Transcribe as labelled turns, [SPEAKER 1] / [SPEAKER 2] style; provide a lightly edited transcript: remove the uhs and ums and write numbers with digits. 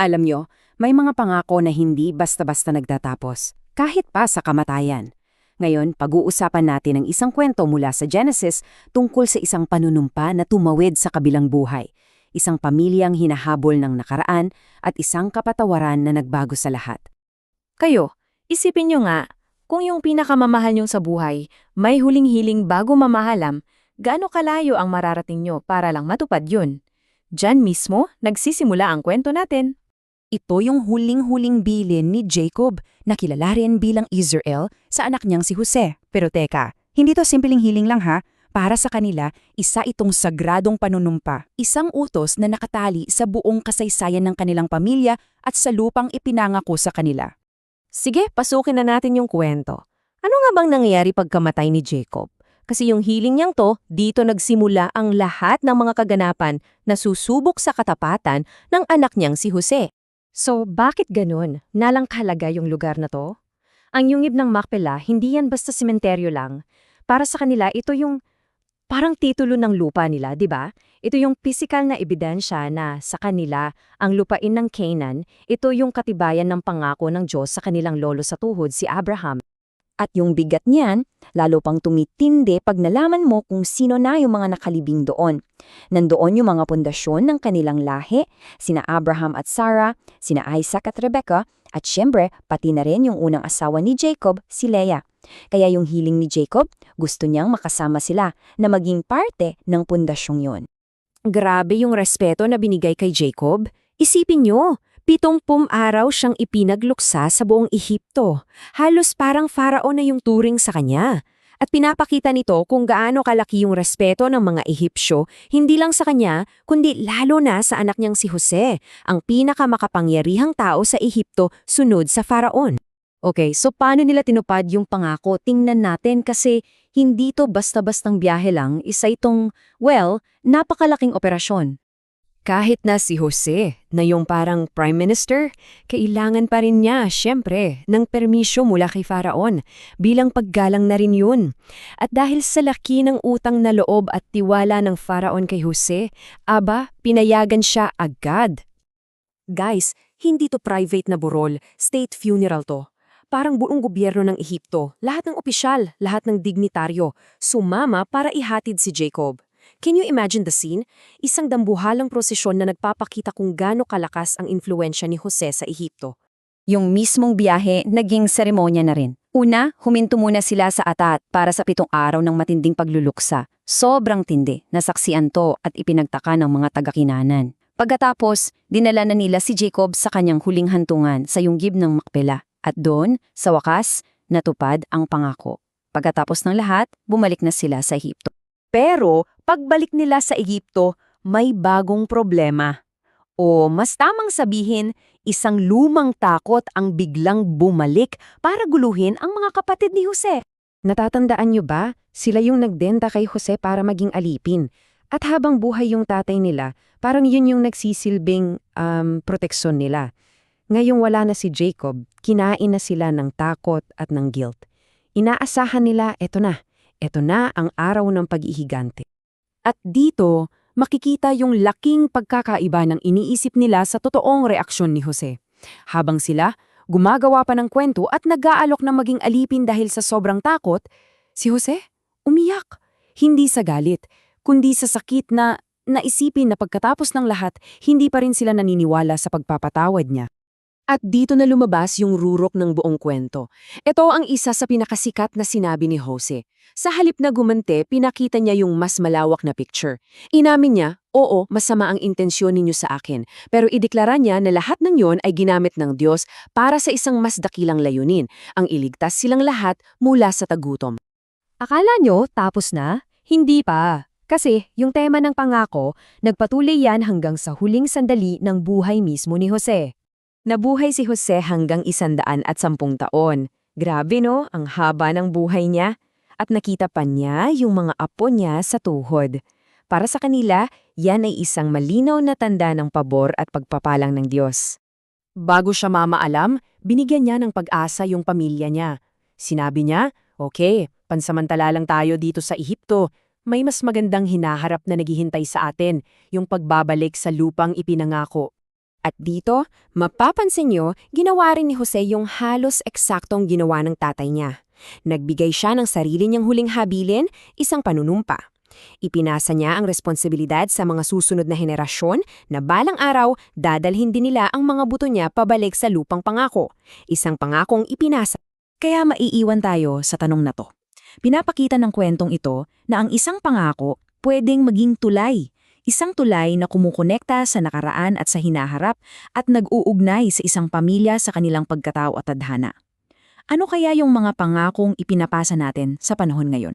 [SPEAKER 1] Alam nyo, may mga pangako na hindi basta-basta nagtatapos, kahit pa sa kamatayan. Ngayon, pag-uusapan natin ang isang kwento mula sa Genesis tungkol sa isang panunumpa na tumawid sa kabilang buhay, isang pamilyang hinahabol ng nakaraan at isang kapatawaran na nagbago sa lahat.
[SPEAKER 2] Kayo, isipin nyo nga, kung yung pinakamamahal nyo sa buhay, may huling-hiling bago mamahalam, gaano kalayo ang mararating nyo para lang matupad yun? Diyan mismo, nagsisimula ang kwento natin.
[SPEAKER 1] Ito yung huling-huling bilin ni Jacob na kilala rin bilang Israel sa anak niyang si Jose. Pero teka, hindi to simpleng hiling lang ha. Para sa kanila, isa itong sagradong panunumpa. Isang utos na nakatali sa buong kasaysayan ng kanilang pamilya at sa lupang ipinangako sa kanila.
[SPEAKER 2] Sige, pasukin na natin yung kwento. Ano nga bang nangyayari pagkamatay ni Jacob? Kasi yung hiling niyang to, dito nagsimula ang lahat ng mga kaganapan na susubok sa katapatan ng anak niyang si Jose. So, bakit ganun? Nalang kahalaga yung lugar na to? Ang yungib ng Macpela, hindi yan basta sementeryo lang. Para sa kanila, ito yung parang titulo ng lupa nila, di ba? Ito yung physical na ebidensya na sa kanila, ang lupain ng Canaan, ito yung katibayan ng pangako ng Diyos sa kanilang lolo sa tuhod, si Abraham. At yung bigat niyan, lalo pang tumitindi pag nalaman mo kung sino na yung mga nakalibing doon. Nandoon yung mga pundasyon ng kanilang lahi, sina Abraham at Sarah, sina Isaac at Rebecca, at syempre, pati na rin yung unang asawa ni Jacob, si Leah. Kaya yung hiling ni Jacob, gusto niyang makasama sila na maging parte ng pundasyong yon. Grabe yung respeto na binigay kay Jacob. Isipin niyo, 70 araw siyang ipinagluksa sa buong Ehipto. Halos parang faraon na yung turing sa kanya. At pinapakita nito kung gaano kalaki yung respeto ng mga Ehipsyo, hindi lang sa kanya, kundi lalo na sa anak niyang si Jose, ang pinakamakapangyarihang tao sa Ehipto sunod sa faraon. Okay, so paano nila tinupad yung pangako? Tingnan natin kasi hindi to basta-bastang biyahe lang, isa itong, napakalaking operasyon. Kahit na si Jose, na yung parang prime minister, kailangan pa rin niya, syempre, ng permisyo mula kay Faraon, bilang paggalang na rin yun. At dahil sa laki ng utang na loob at tiwala ng Faraon kay Jose, pinayagan siya agad. Guys, hindi to private na burol, state funeral to. Parang buong gobyerno ng Ehipto, lahat ng opisyal, lahat ng dignitaryo, sumama para ihatid si Jacob. Can you imagine the scene? Isang dambuhalang prosesyon na nagpapakita kung gaano kalakas ang impluensya ni Jose sa Ehipto. Yung mismong biyahe, naging seremonya na rin. Una, huminto muna sila sa Atat para sa 7 araw ng matinding pagluluksa. Sobrang tindi, nasaksian to at ipinagtaka ng mga taga-Kinanan. Pagkatapos, dinala na nila si Jacob sa kanyang huling hantungan sa yunggib ng Macpela. At doon, sa wakas, natupad ang pangako. Pagkatapos ng lahat, bumalik na sila sa Ehipto. Pero, pagbalik nila sa Ehipto, may bagong problema. O mas tamang sabihin, isang lumang takot ang biglang bumalik para guluhin ang mga kapatid ni Jose. Natatandaan niyo ba? Sila yung nagdenta kay Jose para maging alipin. At habang buhay yung tatay nila, parang yun yung nagsisilbing proteksyon nila. Ngayong wala na si Jacob, kinain na sila ng takot at ng guilt. Inaasahan nila, eto na ang araw ng pag-ihigante. At dito, makikita yung laking pagkakaiba ng iniisip nila sa totoong reaksyon ni Jose. Habang sila, gumagawa pa ng kwento at nag-aalok na maging alipin dahil sa sobrang takot, si Jose, umiyak. Hindi sa galit, kundi sa sakit na naisipin na pagkatapos ng lahat, hindi pa rin sila naniniwala sa pagpapatawad niya. At dito na lumabas yung rurok ng buong kwento. Ito ang isa sa pinakasikat na sinabi ni Jose. Sa halip na gumante, pinakita niya yung mas malawak na picture. Inamin niya, oo, masama ang intensyon ninyo sa akin, pero ideklara niya na lahat ng yon ay ginamit ng Diyos para sa isang mas dakilang layunin, ang iligtas silang lahat mula sa tagutom. Akala nyo tapos na? Hindi pa. Kasi yung tema ng pangako, nagpatuloy yan hanggang sa huling sandali ng buhay mismo ni Jose. Nabuhay si Jose hanggang 110 taon. Grabe no, ang haba ng buhay niya. At nakita pa niya yung mga apo niya sa tuhod. Para sa kanila, yan ay isang malinaw na tanda ng pabor at pagpapalang ng Diyos. Bago siya mamaalam, binigyan niya ng pag-asa yung pamilya niya. Sinabi niya, okay, pansamantala lang tayo dito sa Ehipto. May mas magandang hinaharap na naghihintay sa atin, yung pagbabalik sa lupang ipinangako.
[SPEAKER 3] At dito, mapapansin nyo, ginawa rin ni Jose yung halos eksaktong ginawa ng tatay niya. Nagbigay siya ng sarili niyang huling habilin, isang panunumpa. Ipinasa niya ang responsibilidad sa mga susunod na henerasyon na balang araw dadalhin din nila ang mga buto niya pabalik sa lupang pangako. Isang pangakong ipinasa.
[SPEAKER 1] Kaya maiiwan tayo sa tanong na to. Pinapakita ng kwentong ito na ang isang pangako pwedeng maging tulay. Isang tulay na kumukonekta sa nakaraan at sa hinaharap at nag-uugnay sa isang pamilya sa kanilang pagkatao at tadhana. Ano kaya yung mga pangakong ipinapasa natin sa panahon ngayon?